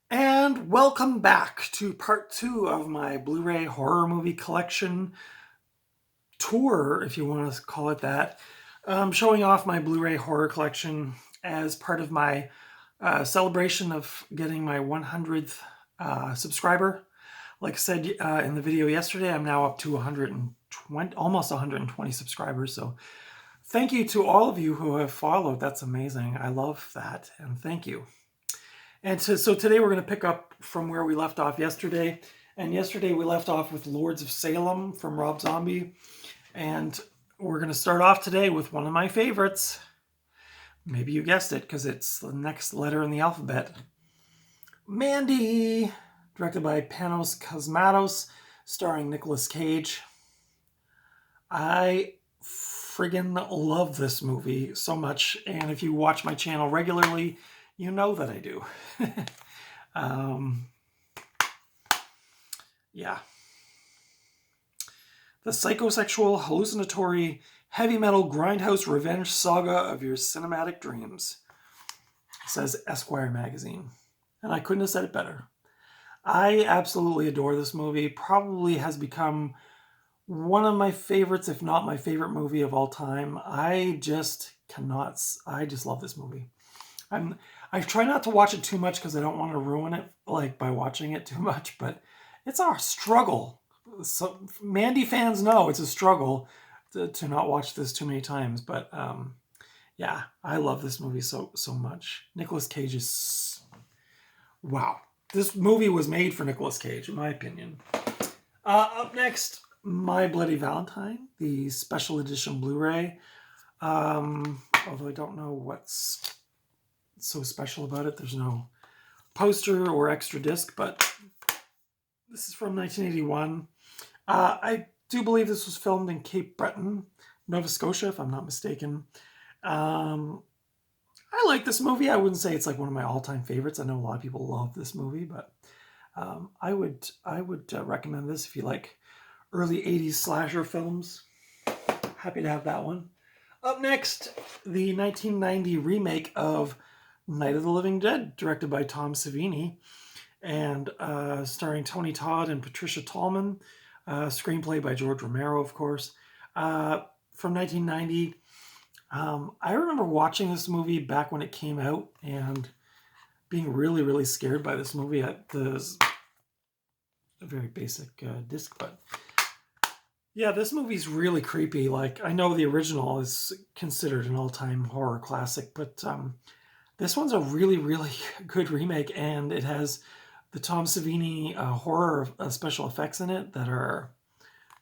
And welcome back to part two of my Blu-ray horror movie collection tour, if you want to call it that. Showing off my Blu-ray horror collection as part of my celebration of getting my 100th subscriber. Like I said in the video yesterday, I'm now up to 120, almost 120 subscribers. So thank you to all of you who have followed. That's amazing. I love that, and thank you. And so today we're going to pick up from where we left off yesterday. And yesterday we left off with Lords of Salem from Rob Zombie. And we're going to start off today with one of my favorites. Maybe you guessed it because it's the next letter in the alphabet. Mandy, directed by Panos Cosmatos, starring Nicolas Cage. I friggin' love this movie so much. And if you watch my channel regularly, you know that I do. Yeah. The psychosexual, hallucinatory, heavy metal grindhouse revenge saga of your cinematic dreams, says Esquire magazine. And I couldn't have said it better. I absolutely adore this movie. Probably has become one of my favorites, if not my favorite movie of all time. I just love this movie. I try not to watch it too much because I don't want to ruin it by watching it too much, but it's a struggle. So Mandy fans know it's a struggle to not watch this too many times, but yeah, I love this movie so much. Nicolas Cage is wow. This movie was made for Nicolas Cage, in my opinion. Up next, My Bloody Valentine, the special edition Blu-ray. Although I don't know what's so special about it. There's no poster or extra disc, but this is from 1981. I do believe this was filmed in Cape Breton, Nova Scotia, if I'm not mistaken. I like this movie. I wouldn't say it's like one of my all-time favorites. I know a lot of people love this movie, but I would recommend this if you like early 80s slasher films. Happy to have that one. Up next, the 1990 remake of Night of the Living Dead, directed by Tom Savini, and starring Tony Todd and Patricia Tallman. Screenplay by George Romero, of course. From 1990. I remember watching this movie back when it came out and being really, really scared by this movie. It's a very basic disc, but yeah, this movie's really creepy. Like, I know the original is considered an all-time horror classic, but this one's a really, really good remake, and it has the Tom Savini horror special effects in it that are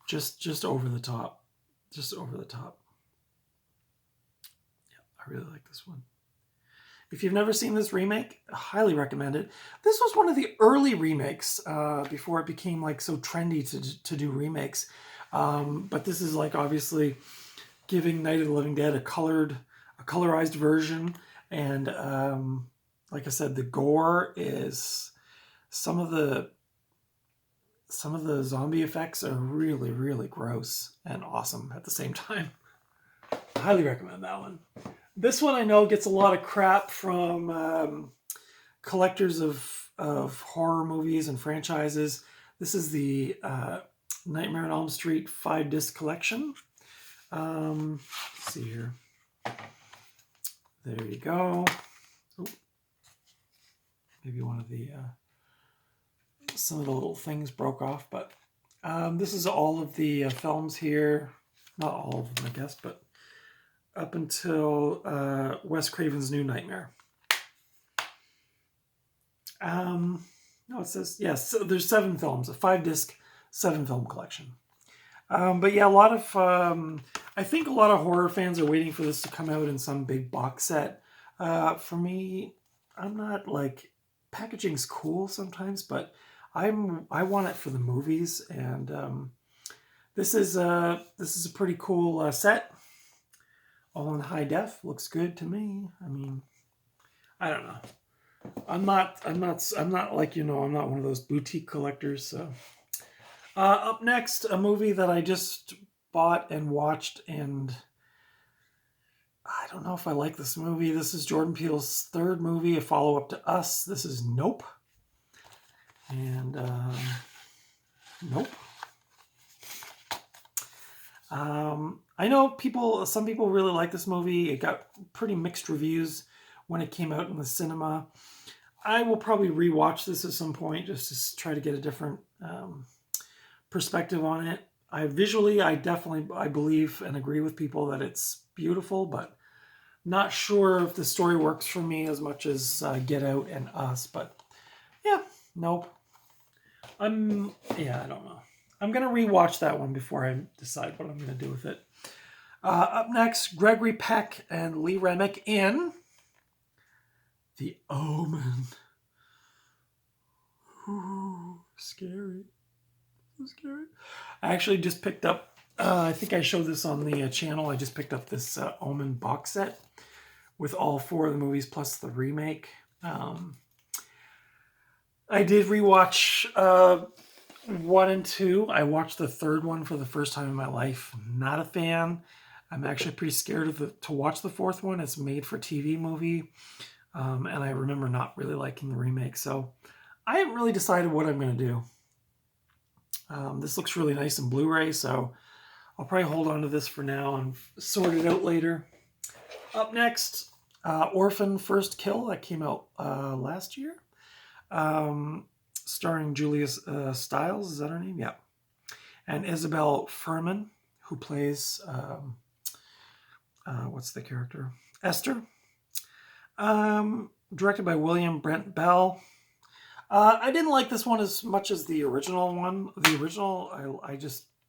just over the top. Just over the top. Yeah, I really like this one. If you've never seen this remake, I highly recommend it. This was one of the early remakes before it became like so trendy to do remakes. But this is like obviously giving Night of the Living Dead a colorized version. And like I said, the gore is some of the zombie effects are really, really gross and awesome at the same time. I highly recommend that one. This one I know gets a lot of crap from collectors of horror movies and franchises. This is the Nightmare on Elm Street 5-disc collection. Let's see here. There you go. Ooh. Maybe one of the some of the little things broke off, but this is all of the films here. Not all of them, I guess, but up until Wes Craven's New Nightmare. No, it says, yes, so there's 7 films, a 5-disc, 7-film collection. But yeah, a lot of, I think a lot of horror fans are waiting for this to come out in some big box set. For me, I'm not like, packaging's cool sometimes, but I want it for the movies, and this is a pretty cool set. All in high def, looks good to me. I mean, I don't know. I'm not like, I'm not one of those boutique collectors. So, up next, a movie that I just bought and watched, and I don't know if I like this movie. This is Jordan Peele's third movie, a follow-up to Us. This is Nope. And nope. I know some people really like this movie. It got pretty mixed reviews when it came out in the cinema. I will probably rewatch this at some point just to try to get a different perspective on it. I believe and agree with people that it's beautiful, but not sure if the story works for me as much as Get Out and Us. But yeah, nope. I don't know. I'm going to rewatch that one before I decide what I'm going to do with it. Up next, Gregory Peck and Lee Remick in The Omen. Ooh, scary. So scary. I actually just picked up, I think I showed this on the channel. I just picked up this Omen box set with all 4 of the movies plus the remake. I did rewatch 1 and 2. I watched the 3rd one for the first time in my life. Not a fan. I'm actually pretty scared to watch the 4th one. It's a made-for-TV movie. And I remember not really liking the remake. So I haven't really decided what I'm going to do. This looks really nice in Blu-ray, so I'll probably hold on to this for now and sort it out later. Up next, Orphan First Kill, that came out last year. Starring Julia Stiles, is that her name? Yeah. And Isabel Furman, who plays, what's the character? Esther. Directed by William Brent Bell. I didn't like this one as much as the original one. The original,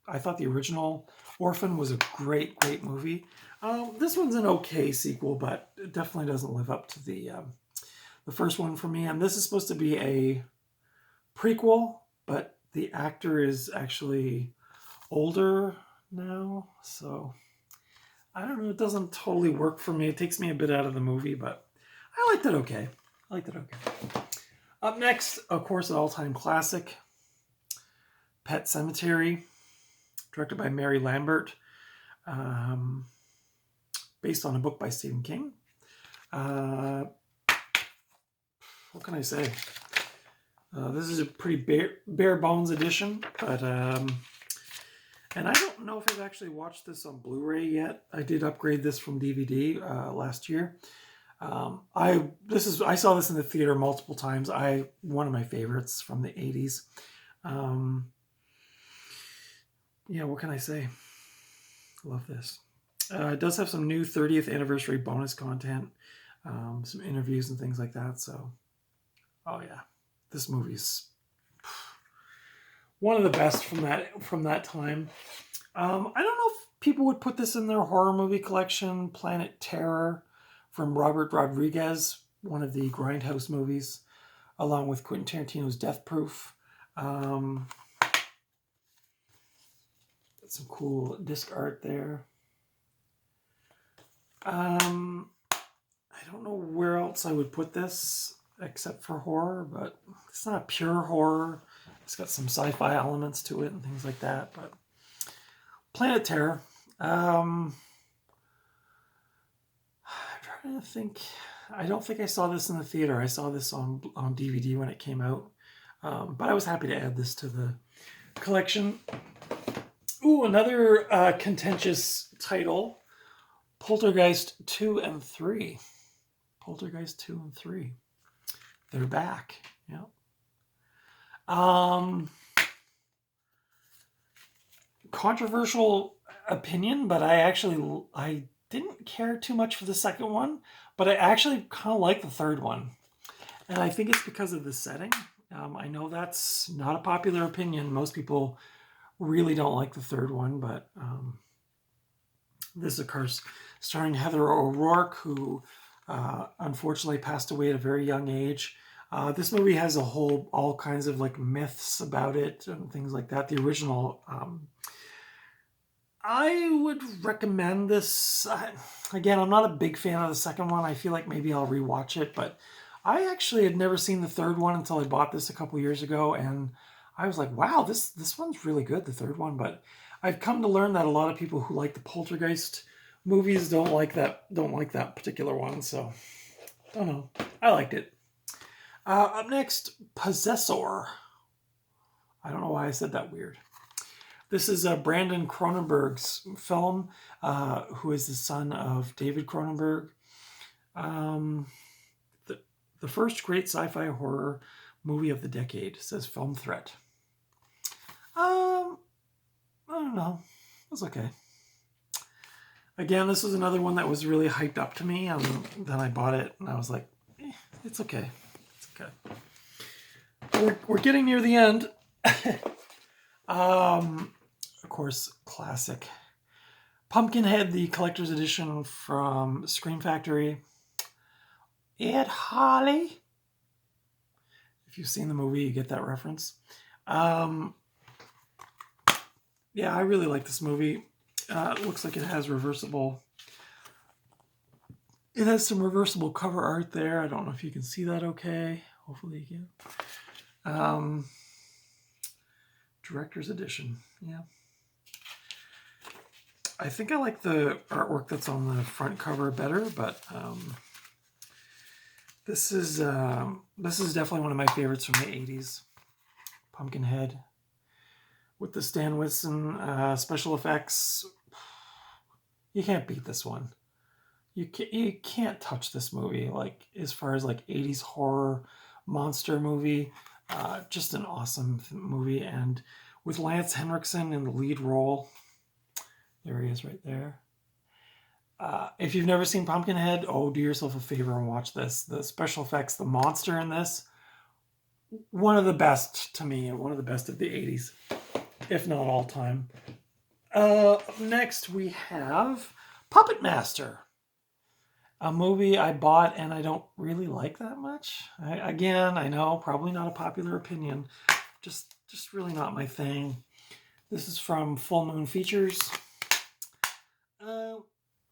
I thought the original Orphan was a great movie. This one's an okay sequel, but it definitely doesn't live up to the first one for me. And this is supposed to be a prequel, but the actor is actually older now, so I don't know. It doesn't totally work for me. It takes me a bit out of the movie, but I liked it okay. Up next, of course, an all-time classic, Pet Sematary, directed by Mary Lambert, based on a book by Stephen King. What can I say? This is a pretty bare bones edition, but and I don't know if I've actually watched this on Blu-ray yet. I did upgrade this from DVD last year. I saw this in the theater multiple times. One of my favorites from the 80s. Yeah, what can I say? Love this. It does have some new 30th anniversary bonus content, some interviews and things like that. So, oh yeah, this movie's one of the best from that time. I don't know if people would put this in their horror movie collection. Planet Terror from Robert Rodriguez, one of the Grindhouse movies, along with Quentin Tarantino's Death Proof. Got some cool disc art there. I don't know where else I would put this except for horror, but it's not pure horror. It's got some sci-fi elements to it and things like that. But Planet Terror. I'm trying to think. I don't think I saw this in the theater. I saw this on DVD when it came out. But I was happy to add this to the collection. Ooh, another contentious title. Poltergeist 2 and 3. Poltergeist 2 and 3. They're back. Yeah. Controversial opinion, but I didn't care too much for the second one, but I actually kind of like the third one. And I think it's because of the setting. I know that's not a popular opinion. Most people really don't like the third one, but this, of course, starring Heather O'Rourke, who unfortunately passed away at a very young age. This movie has all kinds of like myths about it and things like that. The original, I would recommend this. Again, I'm not a big fan of the second one. I feel like maybe I'll rewatch it, but I actually had never seen the third one until I bought this a couple years ago, and I was like, wow, this one's really good, the third one. But I've come to learn that a lot of people who like the Poltergeist movies don't like that particular one. So I don't know. I liked it. Up next, Possessor. I don't know why I said that weird. This is Brandon Cronenberg's film, who is the son of David Cronenberg. The first great sci-fi horror movie of the decade, says Film Threat. I don't know. It was okay. Again, this was another one that was really hyped up to me, and then I bought it, and I was like, it's okay. It's okay. We're getting near the end. Of course, classic. Pumpkinhead, the collector's edition from Scream Factory. Ed Harley. If you've seen the movie, you get that reference. Yeah, I really like this movie. It looks like it has reversible. It has some reversible cover art there. I don't know if you can see that okay. Hopefully you can. Director's edition. Yeah. I think I like the artwork that's on the front cover better, but this is definitely one of my favorites from the 80s. Pumpkinhead with the Stan Winston special effects. You can't beat this one. You can't touch this movie. Like, as far as like 80s horror monster movie, just an awesome movie. And with Lance Henriksen in the lead role, there he is right there. If you've never seen Pumpkinhead, do yourself a favor and watch this. The special effects, the monster in this, one of the best to me, and one of the best of the 80s, if not all time. Next we have Puppet Master, a movie I bought and I don't really like that much. I know, probably not a popular opinion, just really not my thing. This is from Full Moon Features.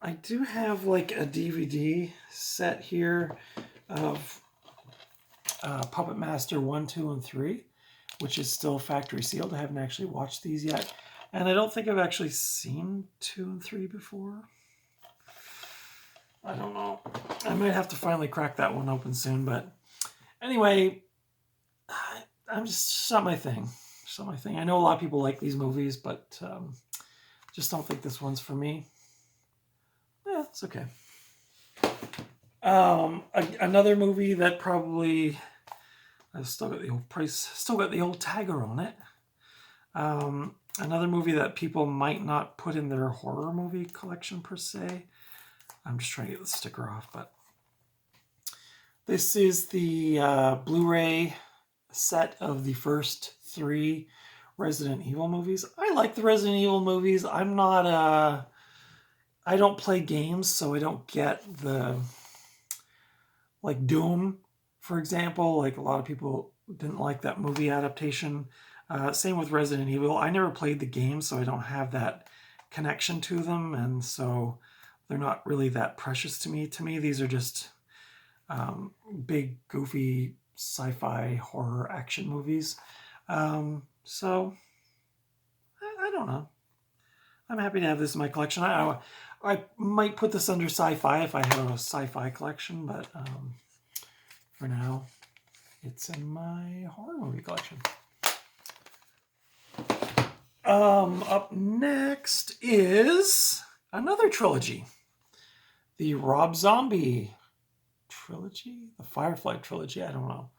I do have like a DVD set here of Puppet Master 1, 2, and 3, which is still factory sealed. I haven't actually watched these yet. And I don't think I've actually seen 2 and 3 before. I don't know. I might have to finally crack that one open soon. But anyway, I'm just not my thing. It's not my thing. I know a lot of people like these movies, but just don't think this one's for me. Yeah, it's okay. Another movie that probably... I've still got the old price, still got the old tagger on it. Another movie that people might not put in their horror movie collection per se. I'm just trying to get the sticker off, but this is the Blu-ray set of the first 3 Resident Evil movies. I like the Resident Evil movies. I'm not I don't play games, so I don't get the, like Doom, for example. Like, a lot of people didn't like that movie adaptation. Same with Resident Evil. I never played the game, so I don't have that connection to them, and so they're not really that precious to me. To me, these are just big, goofy, sci-fi, horror, action movies. So, I don't know. I'm happy to have this in my collection. I might put this under sci-fi if I have a sci-fi collection, but for now, it's in my horror movie collection. Up next is another trilogy. The Rob Zombie trilogy? The Firefly trilogy? I don't know.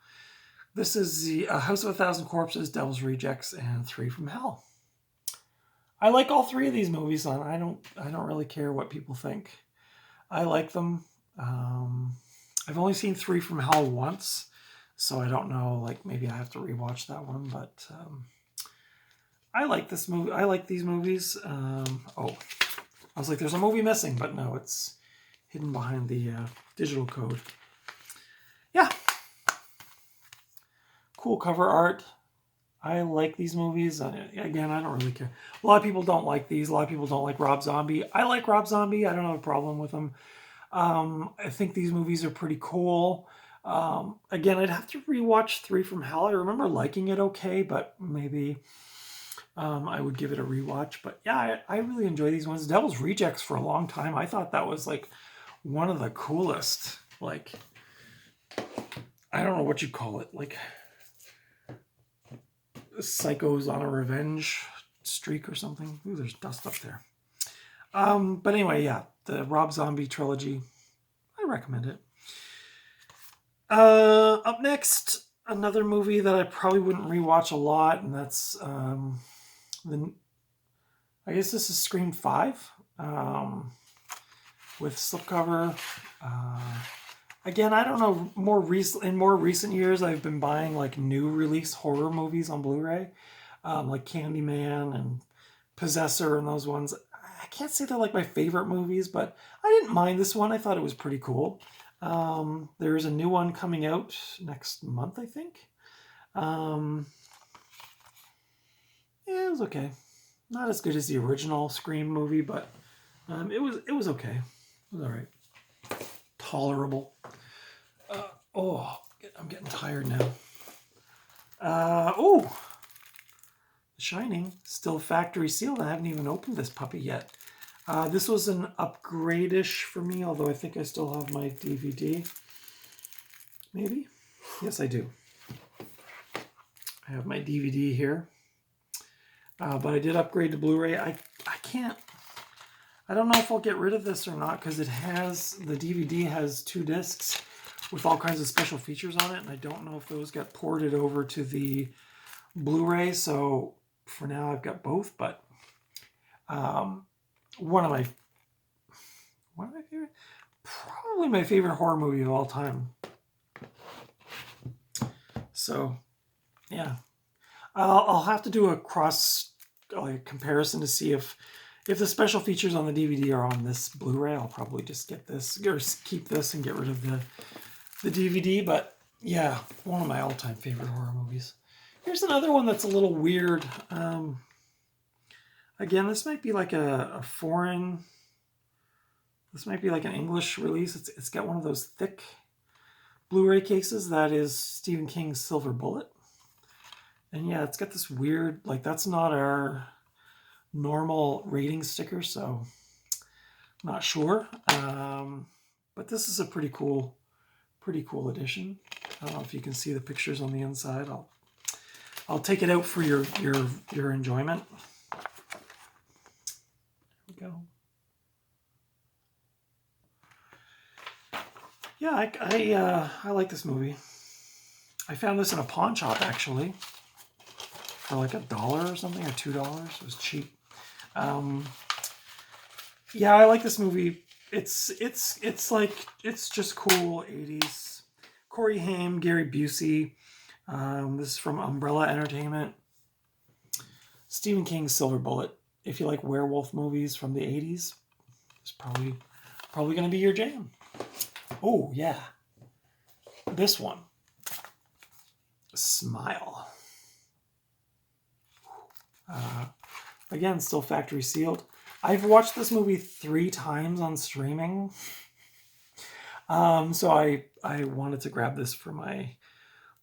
This is the House of a Thousand Corpses, Devil's Rejects, and 3 from Hell. I like all 3 of these movies. I don't really care what people think. I like them. I've only seen 3 from Hell once, so I don't know. Like, maybe I have to rewatch that one. But I like this movie. I like these movies. I was like, there's a movie missing, but no, it's hidden behind the digital code. Yeah, cool cover art. I like these movies. Again, I don't really care. A lot of people don't like these. A lot of people don't like Rob Zombie. I like Rob Zombie. I don't have a problem with him. I think these movies are pretty cool. Again, I'd have to rewatch 3 from Hell. I remember liking it okay, but maybe I would give it a rewatch. But yeah, I really enjoy these ones. Devil's Rejects for a long time, I thought that was like one of the coolest. Like, I don't know what you call it. Like, psychos on a revenge streak or something. Ooh, there's dust up there. But anyway, yeah, the Rob Zombie trilogy, I recommend it. Up next, another movie that I probably wouldn't rewatch a lot, and that's I guess this is Scream 5 with slipcover. Again, I don't know. In more recent years, I've been buying like new release horror movies on Blu-ray, like Candyman and Possessor and those ones. I can't say they're like my favorite movies, but I didn't mind this one. I thought it was pretty cool. There's a new one coming out next month, I think. Yeah, it was okay. Not as good as the original Scream movie, but it was okay. It was all right. Tolerable. I'm getting tired now. The Shining, still factory sealed. I haven't even opened this puppy yet. This was an upgrade-ish for me, although I think I still have my DVD. Maybe? Yes, I do. I have my DVD here. But I did upgrade to Blu-ray. I don't know if I'll get rid of this or not, because the DVD has 2 discs with all kinds of special features on it, and I don't know if those get ported over to the Blu-ray, so for now I've got both, but one of my favorite, probably my favorite horror movie of all time. So, yeah. I'll have to do a comparison to see if the special features on the DVD are on this Blu-ray. I'll probably just get this, or keep this and get rid of the DVD. But yeah, one of my all-time favorite horror movies. Here's another one that's a little weird. Again, this might be like a foreign. This might be like an English release. It's got one of those thick Blu-ray cases. That is Stephen King's Silver Bullet. And yeah, it's got this weird, like that's not our normal rating sticker, so I'm not sure. But this is a pretty cool edition. I don't know if you can see the pictures on the inside. I'll take it out for your enjoyment. There we go. Yeah, I like this movie. I found this in a pawn shop actually for like $1 or something, or $2. It was cheap. Yeah, I like this movie. It's just cool 80s. Corey Haim, Gary Busey. This is from Umbrella Entertainment. Stephen King's Silver Bullet. If you like werewolf movies from the 80s, it's probably going to be your jam. Oh, yeah. This one. Smile. Again, still factory sealed. I've watched this movie 3 times on streaming. So I wanted to grab this for my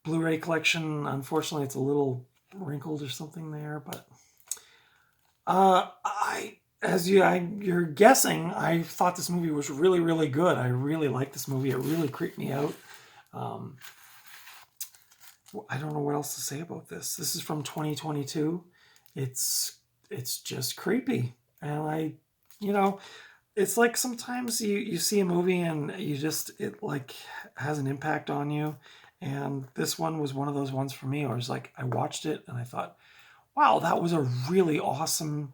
Blu-ray collection. Unfortunately, it's a little wrinkled or something there, but you're guessing, I thought this movie was really, really good. I really liked this movie. It really creeped me out. I don't know what else to say about this. This is from 2022. It's just creepy. And it's like sometimes you see a movie and it like has an impact on you. And this one was one of those ones for me where it's like, I watched it and I thought, wow, that was a really awesome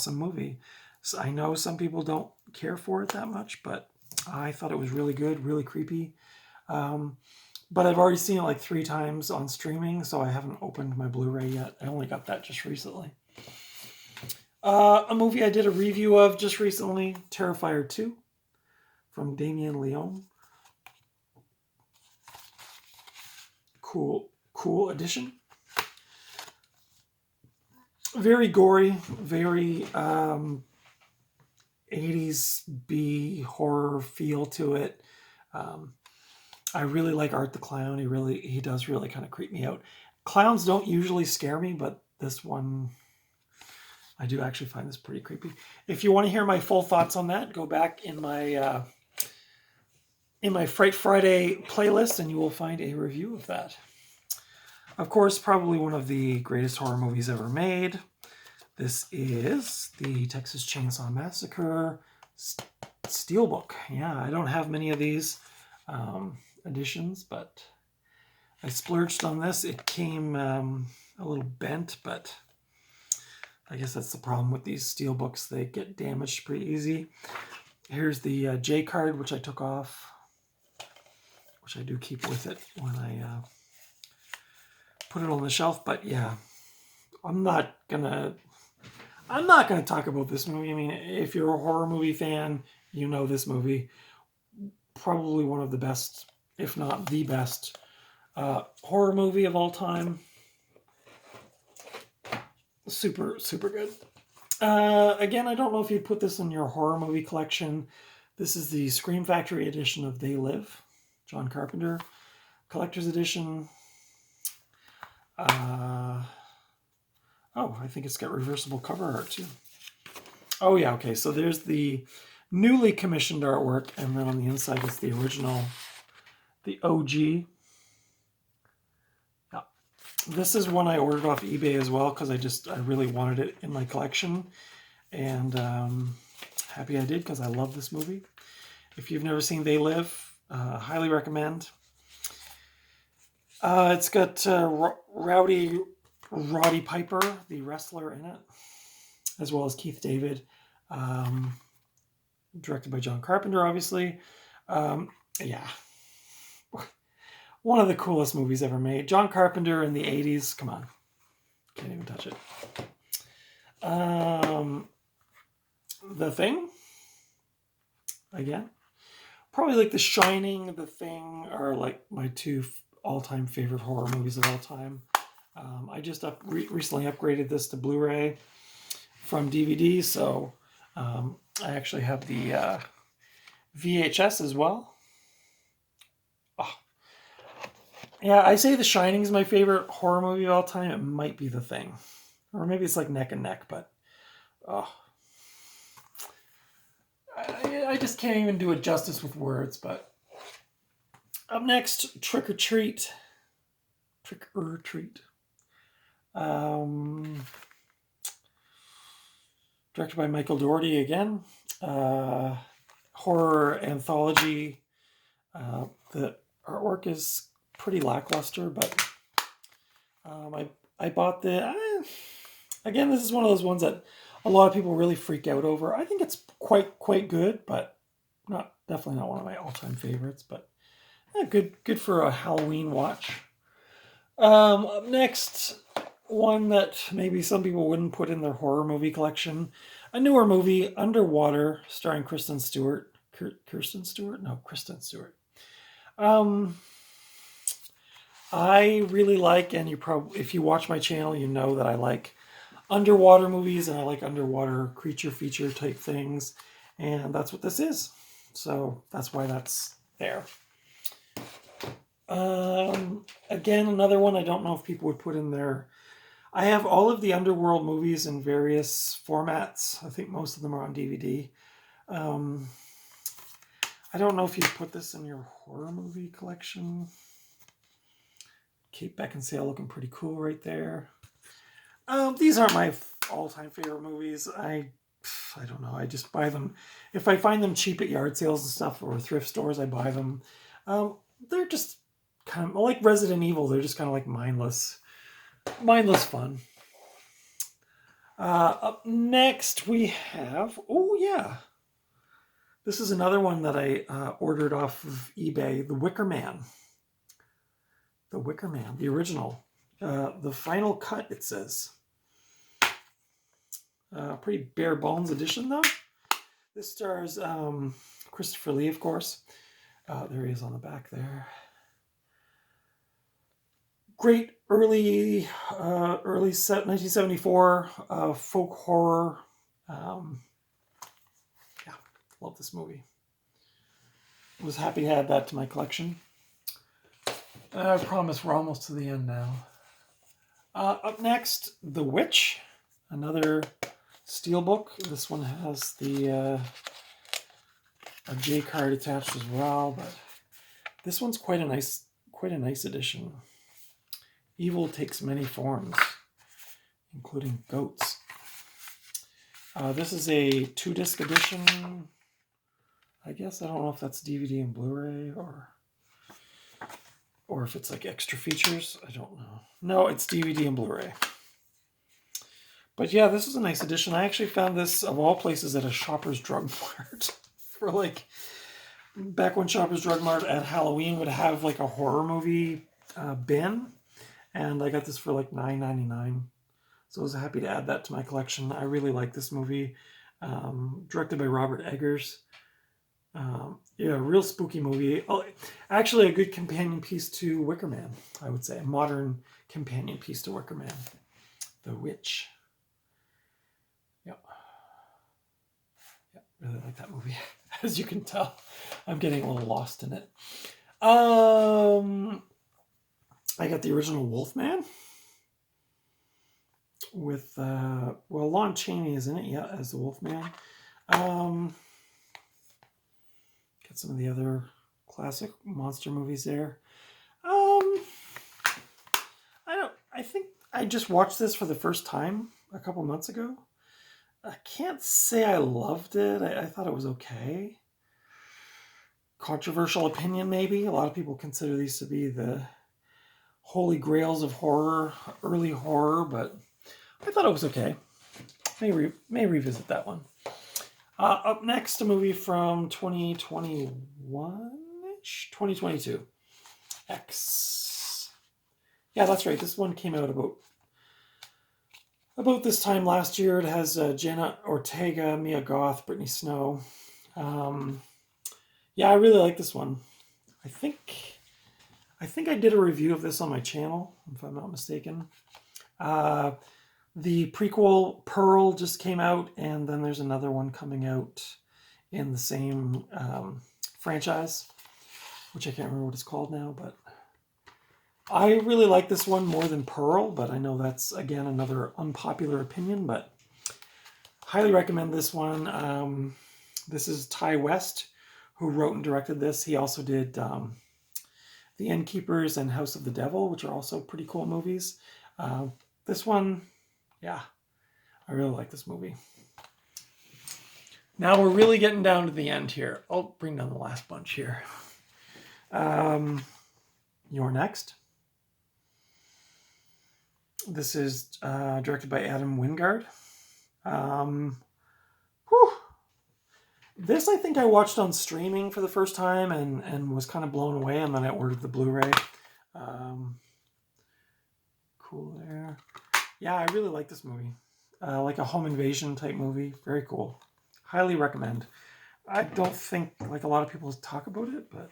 movie. So I know some people don't care for it that much, but I thought it was really good, really creepy. But I've already seen it like 3 times on streaming, so I haven't opened my Blu-ray yet. I only got that just recently. A movie I did a review of just recently, Terrifier 2, from Damien Leone. Cool addition. Very gory, very 80s B horror feel to it. I really like Art the Clown. He does really kind of creep me out. Clowns don't usually scare me, but this one, I do actually find this pretty creepy. If you want to hear my full thoughts on that, go back in my Fright Friday playlist and you will find a review of that. Of course, probably one of the greatest horror movies ever made. This is the Texas Chainsaw Massacre Steelbook. Yeah, I don't have many of these editions, but I splurged on this. It came a little bent, but I guess that's the problem with these steelbooks. They get damaged pretty easy. Here's the J card, which I took off, which I do keep with it when I put it on the shelf. But yeah, I'm not gonna talk about this movie. I mean, if you're a horror movie fan, you know this movie. Probably one of the best, if not the best, horror movie of all time. Super, super good. Again, I don't know if you'd put this in your horror movie collection. This is the Scream Factory edition of They Live, John Carpenter. Collector's edition. Oh, I think it's got reversible cover art too. Oh yeah, okay, so there's the newly commissioned artwork, and then on the inside is the original, the OG. Yeah. This is one I ordered off eBay as well, because I really wanted it in my collection, and happy I did, because I love this movie. If you've never seen They Live, highly recommend. It's got Roddy Piper, the wrestler, in it, as well as Keith David. Directed by John Carpenter, obviously. Yeah. One of the coolest movies ever made. John Carpenter in the 80s. Come on. Can't even touch it. The Thing. Again. Probably like The Shining, The Thing are like my two all-time favorite horror movies of all time. I just recently upgraded this to Blu-ray from DVD, so I actually have the VHS as well. Oh. Yeah, I say The Shining is my favorite horror movie of all time. It might be The Thing. Or maybe it's like neck and neck, but I just can't even do it justice with words. But up next, Trick or Treat. Trick or Treat. Directed by Michael Dougherty again. Horror anthology. The artwork is pretty lackluster, but I bought the... again, this is one of those ones that a lot of people really freak out over. I think it's quite good, but definitely not one of my all-time favorites. But yeah, good for a Halloween watch. Up next, one that maybe some people wouldn't put in their horror movie collection. A newer movie, Underwater, starring Kristen Stewart. Kristen Stewart? No, Kristen Stewart. I really like, and if you watch my channel, you know that I like underwater movies, and I like underwater creature feature type things, and that's what this is. So that's why that's there. Again, another one I don't know if people would put in there. I have all of the Underworld movies in various formats. I think most of them are on DVD. I don't know if you'd put this in your horror movie collection. Kate Beckinsale looking pretty cool right there. These aren't my all-time favorite movies. I don't know. I just buy them. If I find them cheap at yard sales and stuff or thrift stores, I buy them. They're just kind of like Resident Evil. They're just kind of like mindless fun. Up next we have, oh yeah, this is another one that I ordered off of eBay, The Wicker Man. The Wicker Man, the original. The final cut, it says. Pretty bare bones edition though. This stars Christopher Lee, of course. There he is on the back there. Great early 1974 folk horror. Yeah, love this movie. Was happy to add that to my collection. I promise we're almost to the end now. Up next, The Witch, another steelbook. This one has the a J card attached as well, but this one's quite a nice edition. Evil takes many forms, including goats. This is a 2-disc edition. I guess I don't know if that's DVD and Blu-ray or if it's like extra features. I don't know. No, it's DVD and Blu-ray. But yeah, this is a nice edition. I actually found this, of all places, at a Shoppers Drug Mart. For like, back when Shoppers Drug Mart at Halloween would have like a horror movie bin. And I got this for like $9.99. So I was happy to add that to my collection. I really like this movie. Directed by Robert Eggers. Yeah, real spooky movie. Oh, actually, a good companion piece to Wicker Man, I would say. A modern companion piece to Wicker Man. The Witch. Yep. Yeah, really like that movie. As you can tell, I'm getting a little lost in it. I got the original Wolfman. With, Lon Chaney is in it, yeah, as the Wolfman. Got some of the other classic monster movies there. I think I just watched this for the first time a couple months ago. I can't say I loved it. I thought it was okay. Controversial opinion, maybe. A lot of people consider these to be the holy grails of horror, early horror, but I thought it was okay. May revisit that one. Up next, a movie from 2021-ish? 2022. X. Yeah, that's right. This one came out about this time last year. It has Jenna Ortega, Mia Goth, Brittany Snow. Yeah, I really like this one. I think I did a review of this on my channel, if I'm not mistaken. The prequel, Pearl, just came out, and then there's another one coming out in the same franchise, which I can't remember what it's called now, but I really like this one more than Pearl, but I know that's, again, another unpopular opinion, but highly recommend this one. This is Ty West, who wrote and directed this. He also did The Innkeepers and House of the Devil, which are also pretty cool movies. This one... yeah, I really like this movie. Now we're really getting down to the end here. I'll bring down the last bunch here. You're Next. This is directed by Adam Wingard. This I think I watched on streaming for the first time and was kind of blown away, and then I ordered the Blu-ray. Cool there. Yeah, I really like this movie. Like a home invasion type movie. Very cool. Highly recommend. I don't think like a lot of people talk about it, but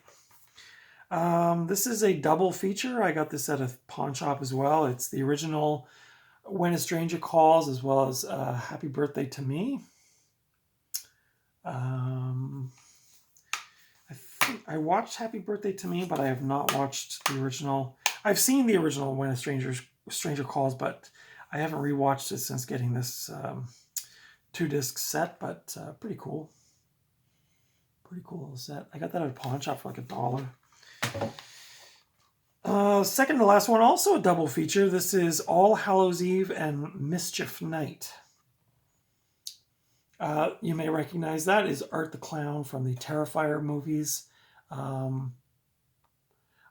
this is a double feature. I got this at a pawn shop as well. It's the original When a Stranger Calls as well as Happy Birthday to Me. I think I watched Happy Birthday to Me, but I have not watched the original. I've seen the original When a Stranger Calls, but I haven't rewatched it since getting this 2-disc set, but pretty cool. Pretty cool little set. I got that at a pawn shop for like $1. Second to last one, also a double feature. This is All Hallows Eve and Mischief Night. You may recognize that is Art the Clown from the Terrifier movies. I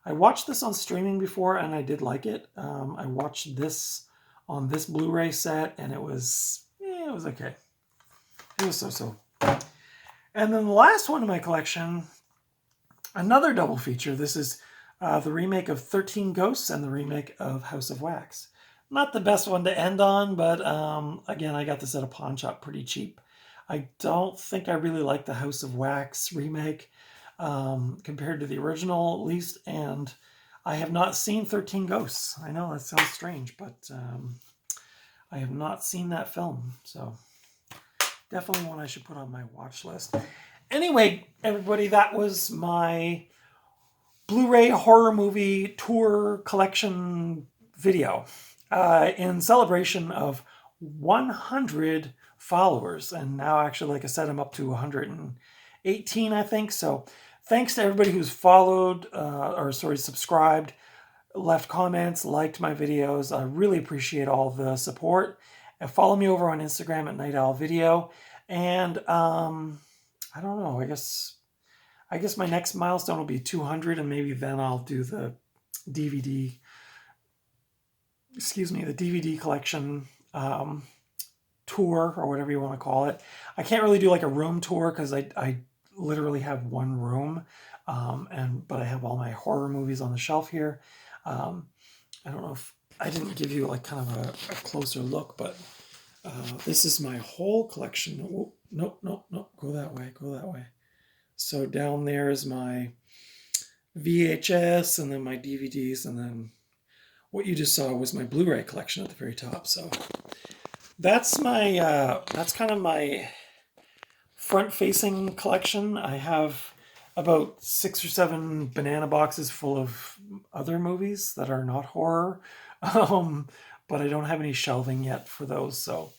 watched this on streaming before, and I did like it. I watched this on this Blu-ray set, and it was okay. It was so-so. And then the last one in my collection, another double feature. This is the remake of 13 Ghosts and the remake of House of Wax. Not the best one to end on, but again, I got this at a pawn shop pretty cheap. I don't think I really like the House of Wax remake compared to the original, at least, and I have not seen 13 Ghosts. I know that sounds strange, but I have not seen that film, so definitely one I should put on my watch list. Anyway, everybody, that was my Blu-ray horror movie tour collection video in celebration of 100 followers. And now, actually, like I said, I'm up to 118, I think. So thanks to everybody who's followed, subscribed. left comments, liked my videos. I really appreciate all the support. And follow me over on Instagram at Night Owl Video. And I don't know. I guess my next milestone will be 200, and maybe then I'll do the DVD. Excuse me, the DVD collection tour, or whatever you want to call it. I can't really do like a room tour because I literally have one room, but I have all my horror movies on the shelf here. I don't know if I didn't give you like kind of a closer look, but this is my whole collection. Oh, no, go that way. So down there is my VHS, and then my DVDs, and then what you just saw was my Blu-ray collection at the very top. So that's kind of my front-facing collection. I have about 6 or 7 banana boxes full of other movies that are not horror, but I don't have any shelving yet for those. So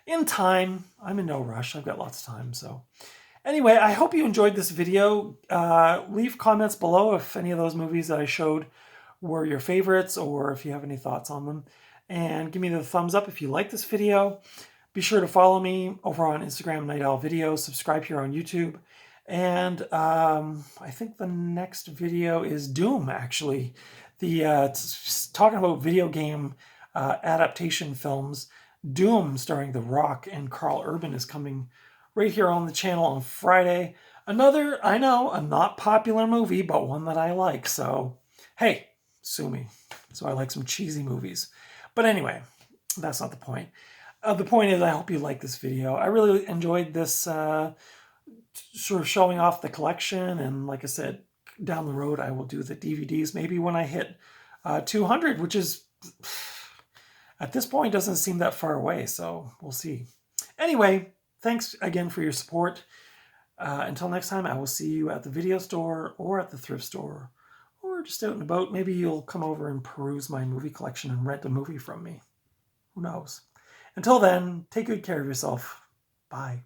in time, I'm in no rush. I've got lots of time. So anyway, I hope you enjoyed this video. Leave comments below if any of those movies that I showed were your favorites, or if you have any thoughts on them. And give me the thumbs up if you like this video. Be sure to follow me over on Instagram, Night Owl Video. Subscribe here on YouTube. And I think the next video is Doom, actually. Talking about video game adaptation films, Doom, starring The Rock and Carl Urban, is coming right here on the channel on Friday. Another, I know, a not popular movie, but one that I like. So, hey, sue me. So I like some cheesy movies. But anyway, that's not the point. The point is, I hope you like this video. I really enjoyed this sort of showing off the collection. And like I said, down the road, I will do the DVDs maybe when I hit 200, which is, at this point, doesn't seem that far away. So we'll see. Anyway, thanks again for your support. Until next time, I will see you at the video store or at the thrift store, or just out and about. Maybe you'll come over and peruse my movie collection and rent a movie from me. Who knows? Until then, take good care of yourself. Bye.